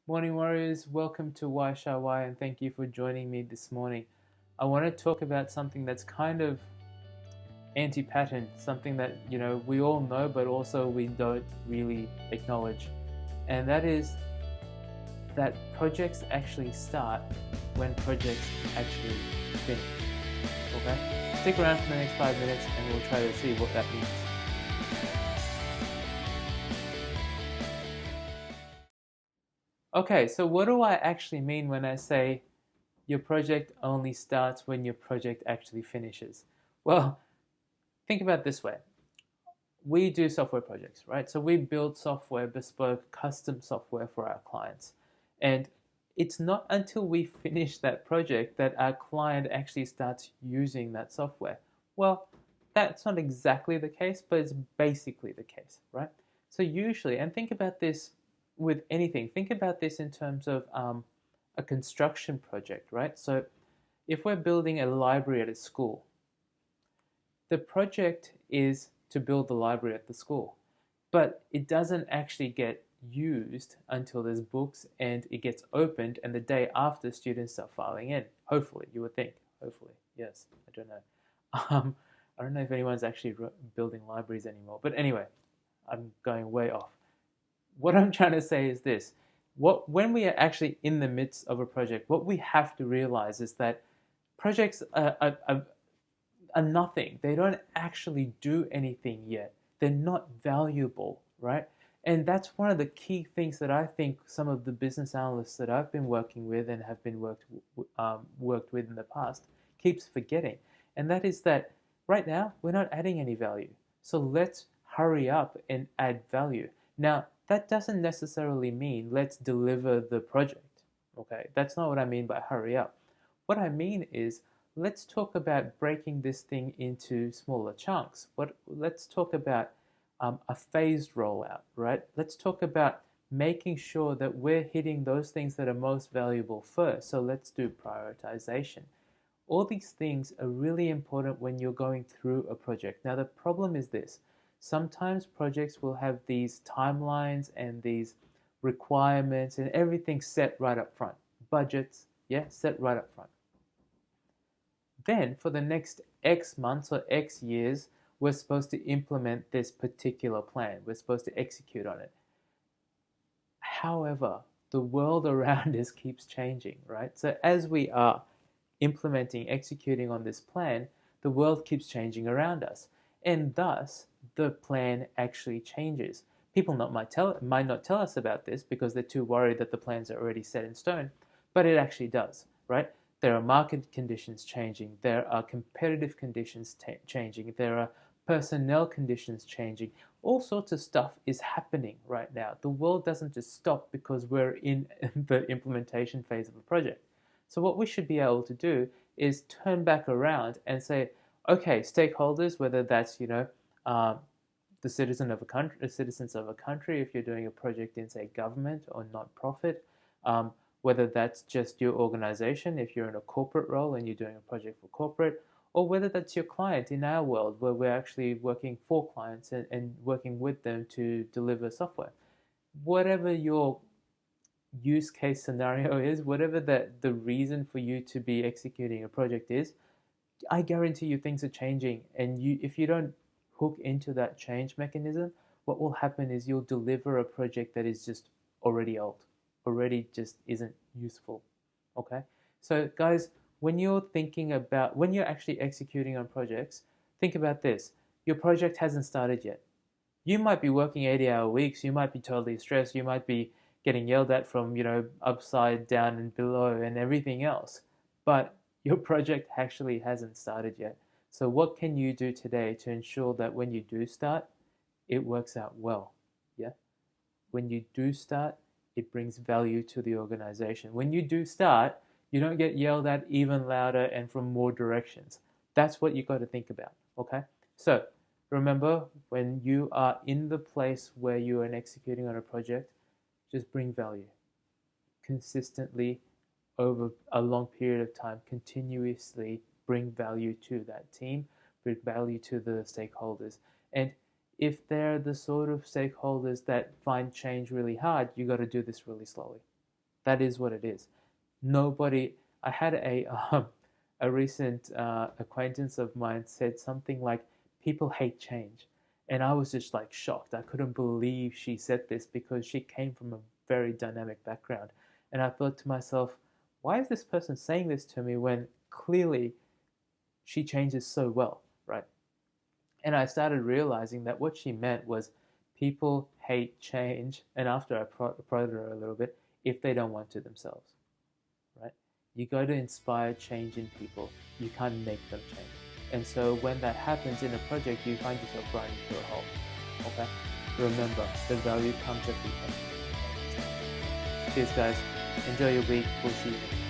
Morning warriors, welcome to Why Shy Why and thank you for joining me this morning. I want to talk about something that's kind of anti-pattern, something that, we all know but also we don't really acknowledge. And that is that projects actually start when projects actually finish. Okay? Stick around for the next 5 minutes and we'll try to see what that means. Okay, so what do I actually mean when I say your project only starts when your project actually finishes? Well, think about it this way. We do software projects, right? So we build software, bespoke, custom software for our clients. And it's not until we finish that project that our client actually starts using that software. Well, that's not exactly the case, but it's basically the case, right? So usually, and think about this with anything, think about this in terms of a construction project, right? So if we're building a library at a school, the project is to build the library at the school, but it doesn't actually get used until there's books and it gets opened, and the day after students start filing in. Hopefully, you would think. Hopefully, yes. I don't know. I don't know if anyone's actually building libraries anymore. But anyway, I'm going way off. What I'm trying to say is this: when we are actually in the midst of a project, what we have to realize is that projects are nothing. They don't actually do anything yet. They're not valuable, right? And that's one of the key things that I think some of the business analysts that I've been working with and have been worked with in the past keeps forgetting. And that is that right now we're not adding any value. So let's hurry up and add value. Now, that doesn't necessarily mean let's deliver the project. Okay, that's not what I mean by hurry up. What I mean is let's talk about breaking this thing into smaller chunks. Let's talk about a phased rollout, right? Let's talk about making sure that we're hitting those things that are most valuable first. So let's do prioritization. All these things are really important when you're going through a project. Now, the problem is this. Sometimes projects will have these timelines and these requirements and everything set right up front. Budgets, yeah, set right up front. Then, for the next X months or X years, we're supposed to implement this particular plan. We're supposed to execute on it. However, the world around us keeps changing, right? So, as we are implementing, executing on this plan, the world keeps changing around us. And thus, the plan actually changes. People might not tell us about this because they're too worried that the plans are already set in stone, but it actually does, right? There are market conditions changing, there are competitive conditions changing, there are personnel conditions changing. All sorts of stuff is happening right now. The world doesn't just stop because we're in the implementation phase of a project. So what we should be able to do is turn back around and say, okay, stakeholders, whether that's the citizens of a country, if you're doing a project in say government or not-profit, whether that's just your organization, if you're in a corporate role and you're doing a project for corporate, or whether that's your client in our world where we're actually working for clients and working with them to deliver software. Whatever your use case scenario is, whatever the reason for you to be executing a project is, I guarantee you things are changing. And if you don't hook into that change mechanism, what will happen is you'll deliver a project that is just already old, already just isn't useful. Okay? So, guys, when you're actually executing on projects, think about this. Your project hasn't started yet. You might be working 80-hour weeks, you might be totally stressed, you might be getting yelled at from, upside down and below and everything else. But your project actually hasn't started yet. So what can you do today to ensure that when you do start, it works out well? Yeah. When you do start, it brings value to the organization. When you do start, you don't get yelled at even louder and from more directions. That's what you got to think about. Okay. So remember, when you are in the place where you are executing on a project, just bring value consistently over a long period of time, continuously bring value to that team, bring value to the stakeholders. And if they're the sort of stakeholders that find change really hard, you got to do this really slowly. That is what it is. Nobody. I had a recent acquaintance of mine said something like, "People hate change," and I was just like shocked. I couldn't believe she said this because she came from a very dynamic background, and I thought to myself, why is this person saying this to me when clearly she changes so well, right? And I started realizing that what she meant was people hate change, and after I prodded her a little bit, if they don't want to themselves, right? You got to inspire change in people. You can't make them change. And so when that happens in a project, you find yourself grinding to a halt. Okay? Remember, the value comes at the end. Cheers, guys. Enjoy your week. We'll see you.